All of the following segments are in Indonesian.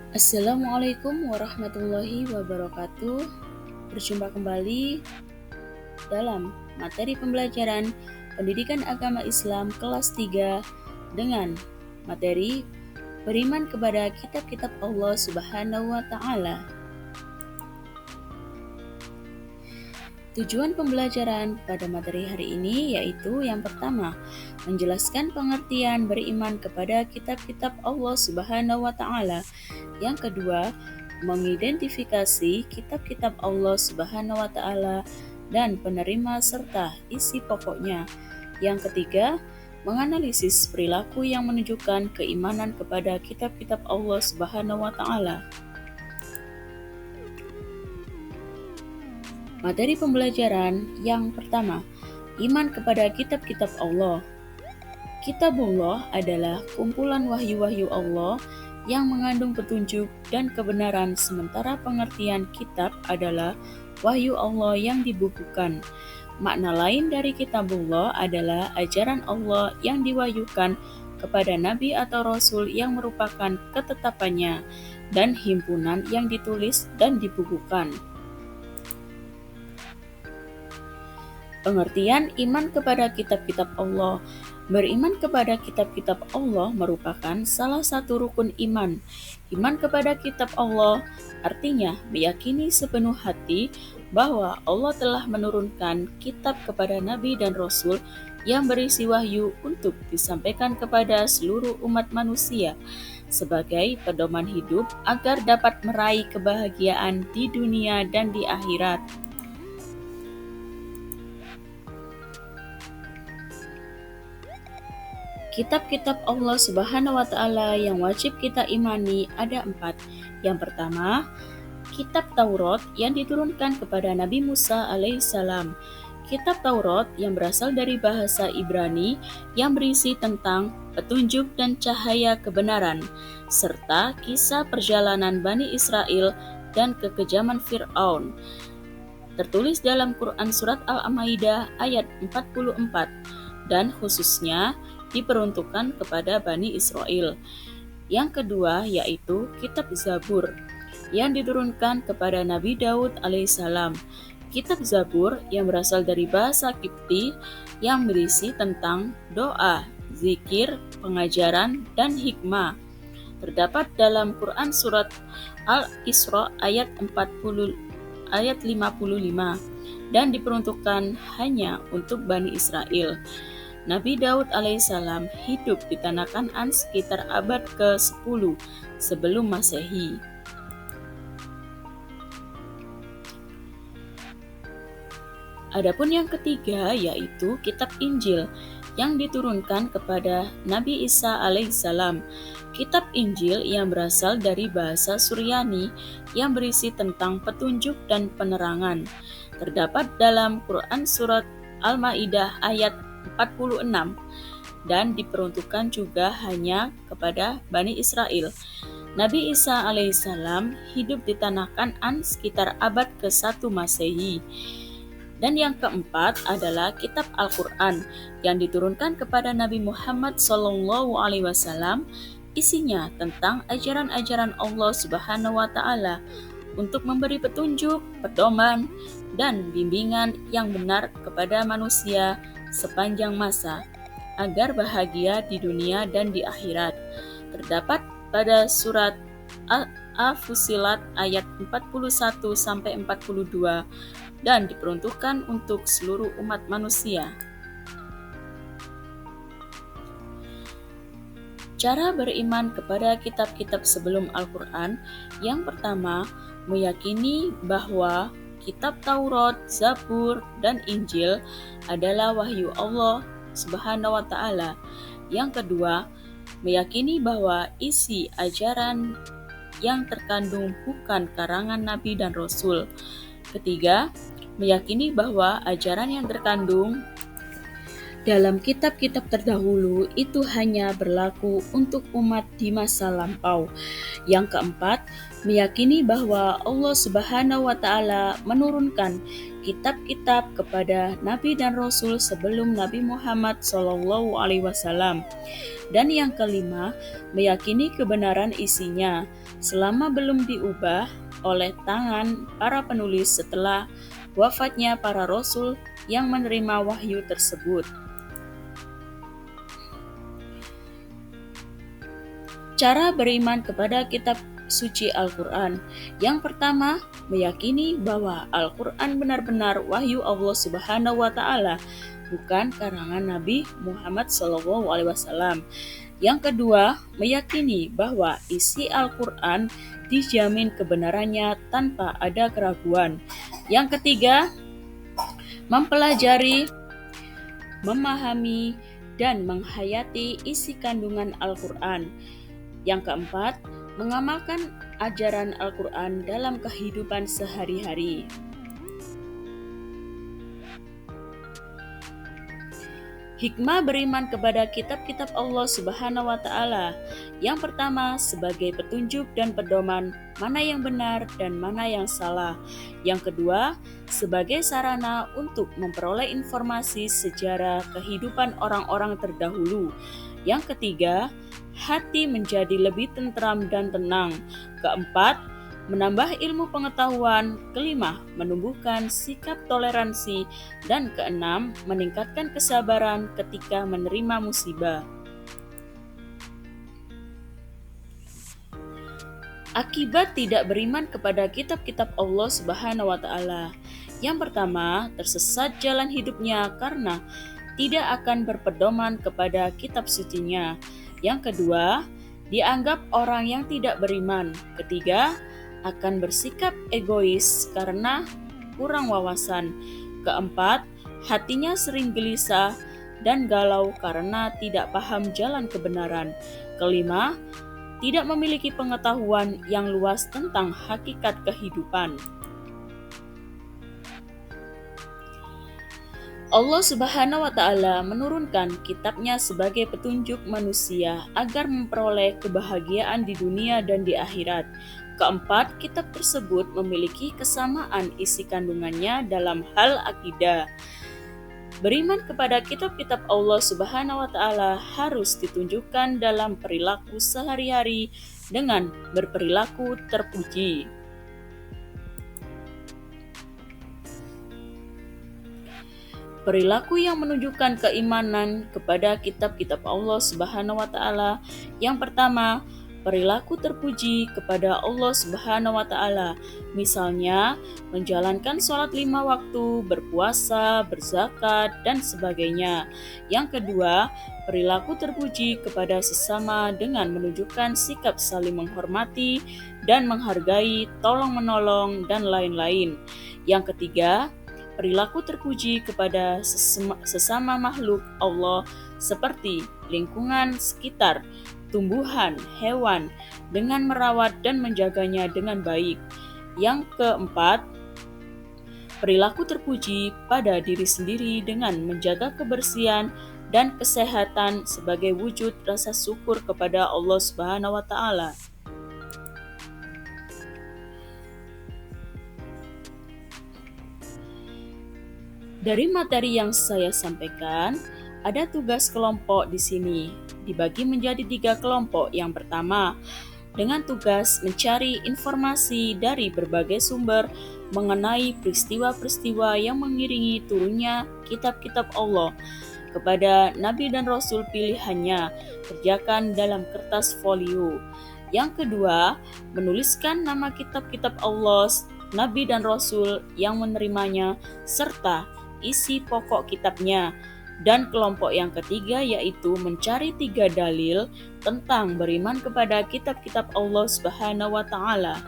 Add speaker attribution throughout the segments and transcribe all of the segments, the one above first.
Speaker 1: Assalamualaikum warahmatullahi wabarakatuh. Berjumpa kembali dalam materi pembelajaran Pendidikan Agama Islam kelas 3 dengan materi beriman kepada kitab-kitab Allah Subhanahu wa taala. Tujuan pembelajaran pada materi hari ini yaitu yang pertama, menjelaskan pengertian beriman kepada kitab-kitab Allah Subhanahu wa taala. Yang kedua, mengidentifikasi kitab-kitab Allah Subhanahu wa taala dan penerima serta isi pokoknya. Yang ketiga, menganalisis perilaku yang menunjukkan keimanan kepada kitab-kitab Allah Subhanahu wa taala. Materi pembelajaran yang pertama, iman kepada kitab-kitab Allah. Kitabullah adalah kumpulan wahyu-wahyu Allah yang mengandung petunjuk dan kebenaran, sementara pengertian kitab adalah wahyu Allah yang dibukukan. Makna lain dari kitabullah adalah ajaran Allah yang diwahyukan kepada nabi atau rasul yang merupakan ketetapannya dan himpunan yang ditulis dan dibukukan. Pengertian iman kepada kitab-kitab Allah. Beriman kepada kitab-kitab Allah merupakan salah satu rukun iman. Iman kepada kitab Allah artinya meyakini sepenuh hati bahwa Allah telah menurunkan kitab kepada nabi dan rasul yang berisi wahyu untuk disampaikan kepada seluruh umat manusia sebagai pedoman hidup agar dapat meraih kebahagiaan di dunia dan di akhirat. Kitab-kitab Allah Subhanahu wa taala yang wajib kita imani ada 4. Yang pertama, kitab Taurat yang diturunkan kepada Nabi Musa alaihissalam. Kitab Taurat yang berasal dari bahasa Ibrani yang berisi tentang petunjuk dan cahaya kebenaran, serta kisah perjalanan Bani Israel dan kekejaman Fir'aun. Tertulis dalam Quran Surat Al-Maidah ayat 44 dan khususnya diperuntukkan kepada Bani Israel. Yang kedua yaitu kitab Zabur yang diturunkan kepada Nabi Daud alaihissalam. Kitab Zabur yang berasal dari bahasa Kipti yang berisi tentang doa, zikir, pengajaran, dan hikmah. Terdapat dalam Quran Surat Al-Isra ayat 55 dan diperuntukkan hanya untuk Bani Israel. Nabi Daud alaihissalam hidup di tanah Kan'an sekitar abad ke-10 sebelum Masehi. Adapun yang ketiga yaitu kitab Injil yang diturunkan kepada Nabi Isa alaihissalam. Kitab Injil yang berasal dari bahasa Suryani yang berisi tentang petunjuk dan penerangan. Terdapat dalam Quran Surat Al-Maidah ayat 46 dan diperuntukkan juga hanya kepada Bani Israel. Nabi Isa alaihissalam hidup di tanah Kan'an sekitar abad ke-1 Masehi. Dan yang keempat adalah kitab Al-Quran yang diturunkan kepada Nabi Muhammad SAW. Isinya tentang ajaran-ajaran Allah Subhanahu wa taala untuk memberi petunjuk, pedoman, dan bimbingan yang benar kepada manusia sepanjang masa agar bahagia di dunia dan di akhirat. Terdapat pada surat Al-Fussilat ayat 41-42 dan diperuntukkan untuk seluruh umat manusia. Cara beriman kepada kitab-kitab sebelum Al-Quran. Yang pertama, meyakini bahwa kitab Taurat, Zabur, dan Injil adalah wahyu Allah Subhanahu wa taala. Yang kedua, meyakini bahwa isi ajaran yang terkandung bukan karangan nabi dan rasul. Ketiga, meyakini bahwa ajaran yang terkandung dalam kitab-kitab terdahulu itu hanya berlaku untuk umat di masa lampau. Yang keempat, meyakini bahwa Allah Subhanahu wa taala menurunkan kitab-kitab kepada Nabi dan Rasul sebelum Nabi Muhammad SAW. Dan yang kelima, meyakini kebenaran isinya selama belum diubah oleh tangan para penulis setelah wafatnya para rasul yang menerima wahyu tersebut. Cara beriman kepada kitab suci Al-Quran. Yang pertama, meyakini bahwa Al-Quran benar-benar wahyu Allah Subhanahu wa Ta'ala, bukan karangan Nabi Muhammad SAW. Yang kedua, meyakini bahwa isi Al-Quran dijamin kebenarannya tanpa ada keraguan. Yang ketiga, mempelajari, memahami, dan menghayati isi kandungan Al-Quran. Yang keempat, mengamalkan ajaran Al-Quran dalam kehidupan sehari-hari. Hikmah beriman kepada kitab-kitab Allah Subhanahu wa Ta'ala. Yang pertama, sebagai petunjuk dan pedoman mana yang benar dan mana yang salah. Yang kedua, sebagai sarana untuk memperoleh informasi sejarah kehidupan orang-orang terdahulu. Yang ketiga, hati menjadi lebih tentram dan tenang. Keempat, menambah ilmu pengetahuan. Kelima, menumbuhkan sikap toleransi. Dan keenam, meningkatkan kesabaran ketika menerima musibah. Akibat tidak beriman kepada kitab-kitab Allah Subhanahu wa Ta'ala. Yang pertama, tersesat jalan hidupnya karena tidak akan berpedoman kepada kitab sucinya. Yang kedua, dianggap orang yang tidak beriman. Ketiga, akan bersikap egois karena kurang wawasan. Keempat, hatinya sering gelisah dan galau karena tidak paham jalan kebenaran. Kelima, tidak memiliki pengetahuan yang luas tentang hakikat kehidupan. Allah Subhanahu wa Ta'ala menurunkan kitabnya sebagai petunjuk manusia agar memperoleh kebahagiaan di dunia dan di akhirat. Keempat, kitab tersebut memiliki kesamaan isi kandungannya dalam hal akidah. Beriman kepada kitab-kitab Allah Subhanahu wa Ta'ala harus ditunjukkan dalam perilaku sehari-hari dengan berperilaku terpuji. Perilaku yang menunjukkan keimanan kepada kitab-kitab Allah Subhanahu wa Ta'ala. Yang pertama, perilaku terpuji kepada Allah Subhanahu wa Ta'ala. Misalnya, menjalankan sholat 5 waktu, berpuasa, berzakat, dan sebagainya. Yang kedua, perilaku terpuji kepada sesama dengan menunjukkan sikap saling menghormati dan menghargai, tolong-menolong, dan lain-lain. Yang ketiga, perilaku terpuji kepada sesama makhluk Allah seperti lingkungan sekitar, tumbuhan, hewan, dengan merawat dan menjaganya dengan baik. Yang keempat, perilaku terpuji pada diri sendiri dengan menjaga kebersihan dan kesehatan sebagai wujud rasa syukur kepada Allah Subhanahu wa Ta'ala. Dari materi yang saya sampaikan, ada tugas kelompok di sini, dibagi menjadi 3 kelompok. Yang pertama, dengan tugas mencari informasi dari berbagai sumber mengenai peristiwa-peristiwa yang mengiringi turunnya kitab-kitab Allah kepada Nabi dan Rasul pilihannya, kerjakan dalam kertas folio. Yang kedua, menuliskan nama kitab-kitab Allah, Nabi dan Rasul yang menerimanya, serta isi pokok kitabnya. Dan kelompok yang ketiga yaitu mencari 3 dalil tentang beriman kepada kitab-kitab Allah Subhanahu wa Ta'ala.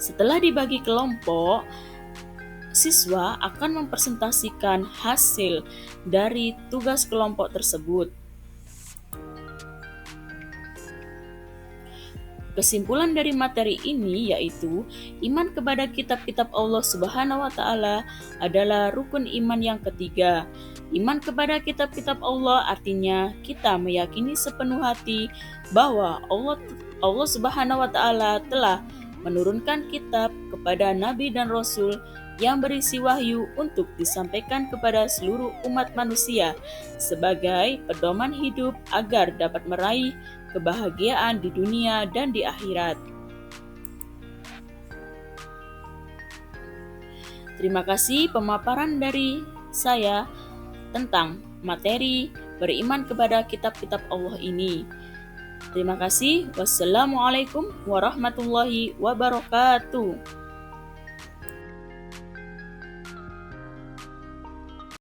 Speaker 1: Setelah dibagi kelompok, siswa akan mempresentasikan hasil dari tugas kelompok tersebut. Kesimpulan dari materi ini yaitu iman kepada kitab-kitab Allah Subhanahu wa Ta'ala adalah rukun iman yang ketiga. Iman kepada kitab-kitab Allah artinya kita meyakini sepenuh hati bahwa Allah Subhanahu wa Ta'ala telah menurunkan kitab kepada nabi dan rasul yang berisi wahyu untuk disampaikan kepada seluruh umat manusia sebagai pedoman hidup agar dapat meraih kebahagiaan di dunia dan di akhirat. Terima kasih pemaparan dari saya tentang materi beriman kepada kitab-kitab Allah ini. Terima kasih. Wassalamualaikum warahmatullahi wabarakatuh.